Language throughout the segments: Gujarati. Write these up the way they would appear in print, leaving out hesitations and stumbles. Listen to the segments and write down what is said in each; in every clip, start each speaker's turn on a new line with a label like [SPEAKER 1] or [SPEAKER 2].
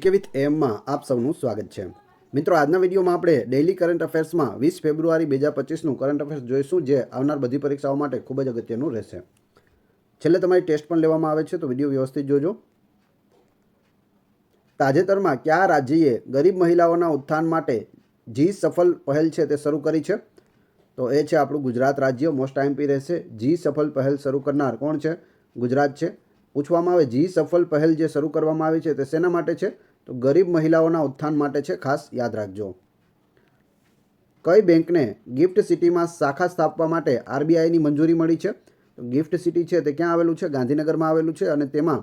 [SPEAKER 1] જીકે વિથ એમમાં આપ સૌનું સ્વાગત છે। મિત્રો, આજના વિડીયોમાં આપણે ડેઇલી કરંટ અફેર્સમાં 20 ફેબ્રુઆરી 2025નું કરંટ અફેર્સ જોઈશું, જે આવનાર બધી પરીક્ષાઓ માટે ખૂબ જ અગત્યનું રહેશે। છેલ્લે તમારી ટેસ્ટ પણ લેવામાં આવે છે, તો વિડીયો વ્યવસ્થિત જોજો। તાજેતરમાં કયા રાજ્યએ ગરીબ મહિલાઓના ઉત્થાન માટે જી સફળ પહેલ છે તે શરૂ કરી છે? તો એ છે આપણું ગુજરાત રાજ્ય। મોસ્ટ આઈએમપી રહેશે। જી સફળ પહેલ શરૂ કરનાર કોણ છે? ગુજરાત છે। પૂછવામાં આવે જી સફળ પહેલ જે શરૂ કરવામાં આવી છે તે શેના માટે છે? તો ગરીબ મહિલાઓના ઉત્થાન માટે છે, ખાસ યાદ રાખજો। કઈ બેંકને ગિફ્ટ સિટીમાં શાખા સ્થાપવા માટે આરબીઆઈની મંજૂરી મળી છે? તો ગિફ્ટ સિટી છે તે ક્યાં આવેલું છે? ગાંધીનગરમાં આવેલું છે, અને તેમાં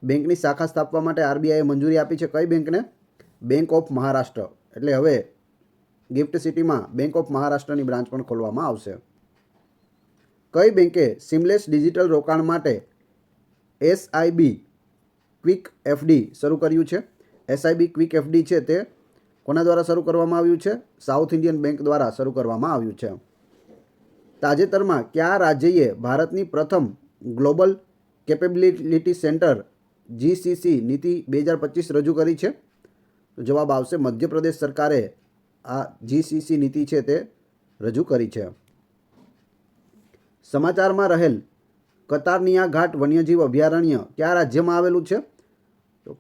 [SPEAKER 1] બેંકની શાખા સ્થાપવા માટે આરબીઆઈએ મંજૂરી આપી છે। કઈ બેંકને? Bank of Maharashtra. એટલે હવે ગિફ્ટ સિટીમાં બેંક ઓફ મહારાષ્ટ્રની બ્રાન્ચ પણ ખોલવામાં આવશે। કઈ બેંકે સીમલેસ ડિજિટલ રોકાણ માટે એસઆઈબી ક્વિક એફડી શરૂ કર્યું છે? એસઆઈબી ક્વિક એફડી છે તે કોના દ્વારા શરૂ કરવામાં આવ્યું છે? સાઉથ ઇન્ડિયન બેંક દ્વારા શરૂ કરવામાં આવ્યું છે। તાજેતરમાં કયા રાજ્યએ ભારતની પ્રથમ ગ્લોબલ કેપેબિલિટી સેન્ટર જીસીસી નીતિ 2025 રજૂ કરી છે? તો જવાબ આવશે મધ્યપ્રદેશ સરકારે આ જીસીસી નીતિ છે તે રજૂ કરી છે। સમાચારમાં રહેલ કતારનિયા ઘાટ વન્યજીવ અભયારણ્ય કયા રાજ્યમાં આવેલું છે? તો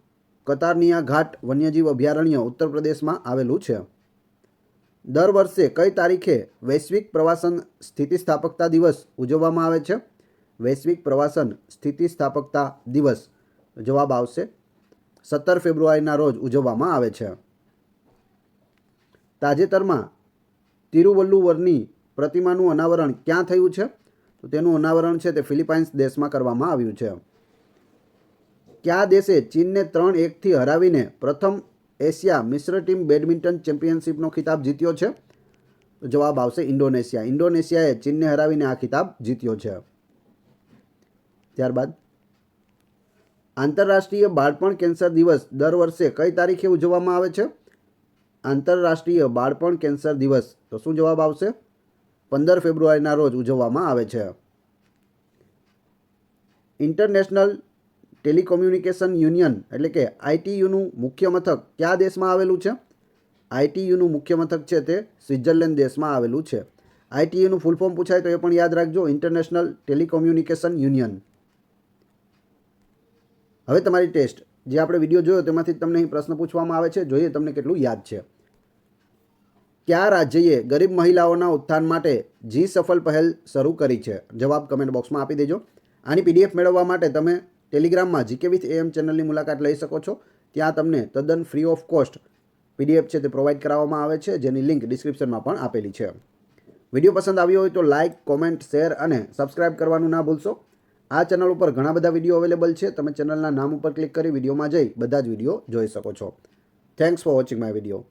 [SPEAKER 1] કતારનિયા ઘાટ વન્યજીવ અભયારણ્ય ઉત્તર પ્રદેશમાં આવેલું છે। દર વર્ષે કઈ તારીખે વૈશ્વિક પ્રવાસન સ્થિતિસ્થાપકતા દિવસ ઉજવવામાં આવે છે? વૈશ્વિક પ્રવાસન સ્થિતિસ્થાપકતા દિવસ જવાબ આવશે 17 ફેબ્રુઆરીના રોજ ઉજવવામાં આવે છે। તાજેતરમાં તિરુવલ્લુવરની પ્રતિમાનું અનાવરણ ક્યાં થયું છે? તો તેનું અનાવરણ છે તે ફિલિપાઇન્સ દેશમાં કરવામાં આવ્યું છે। કયા દેશે ચીનને 3-1થી હરાવીને પ્રથમ એશિયા મિશ્ર ટીમ બેડમિન્ટન ચેમ્પિયનશિપનો ખિતાબ જીત્યો છે? તો જવાબ આવશે ઇન્ડોનેશિયા। ઇન્ડોનેશિયાએ ચીનને હરાવીને આ ખિતાબ જીત્યો છે। ત્યારબાદ આંતરરાષ્ટ્રીય બાળપણ કેન્સર દિવસ દર વર્ષે કઈ તારીખે ઉજવવામાં આવે છે? આંતરરાષ્ટ્રીય બાળપણ કેન્સર દિવસ તો શું જવાબ આવશે? 15 ફેબ્રુઆરીના રોજ ઉજવવામાં આવે છે। ઇન્ટરનેશનલ ટેલિકોમ્યુનિકેશન યુનિયન એટલે કે આઈટીયુનું મુખ્ય મથક કયા દેશમાં આવેલું છે? આઈટીયુનું મુખ્ય મથક છે તે સ્વિટ્ઝરલેન્ડ દેશમાં આવેલું છે। આઈટીયુનું ફૂલ ફોર્મ પૂછાય તો એ પણ યાદ રાખજો, ઇન્ટરનેશનલ ટેલિકોમ્યુનિકેશન યુનિયન। હવે તમારી ટેસ્ટ, જે આપણે વિડીયો જોયો તેમાંથી તમને અહીં પ્રશ્ન પૂછવામાં આવે છે, જોઈએ તમને કેટલું યાદ છે। કયા રાજ્યએ ગરીબ મહિલાઓના ઉત્થાન માટે જી સફળ પહેલ શરૂ કરી છે? જવાબ કમેન્ટ બોક્સમાં આપી દેજો। આની પીડીએફ મેળવવા માટે તમે ટેલિગ્રામમાં જીકે વિથ એમ ચેનલની મુલાકાત લઈ શકો છો। ત્યાં તમને તદ્દન ફ્રી ઓફ કોસ્ટ પીડીએફ છે તે પ્રોવાઈડ કરાવવામાં આવે છે, જેની લિંક ડિસ્ક્રિપ્શનમાં પણ આપેલી છે। વિડીયો પસંદ આવ્યો હોય તો લાઇક, કોમેન્ટ, શેર અને સબસ્ક્રાઇબ કરવાનું ના ભૂલશો। આ ચેનલ ઉપર ઘણા બધા વિડીયો અવેલેબલ છે, તમે ચેનલના નામ ઉપર ક્લિક કરી વિડીયોમાં જઈ બધા જ વિડીયો જોઈ શકો છો। Thanks for watching my video.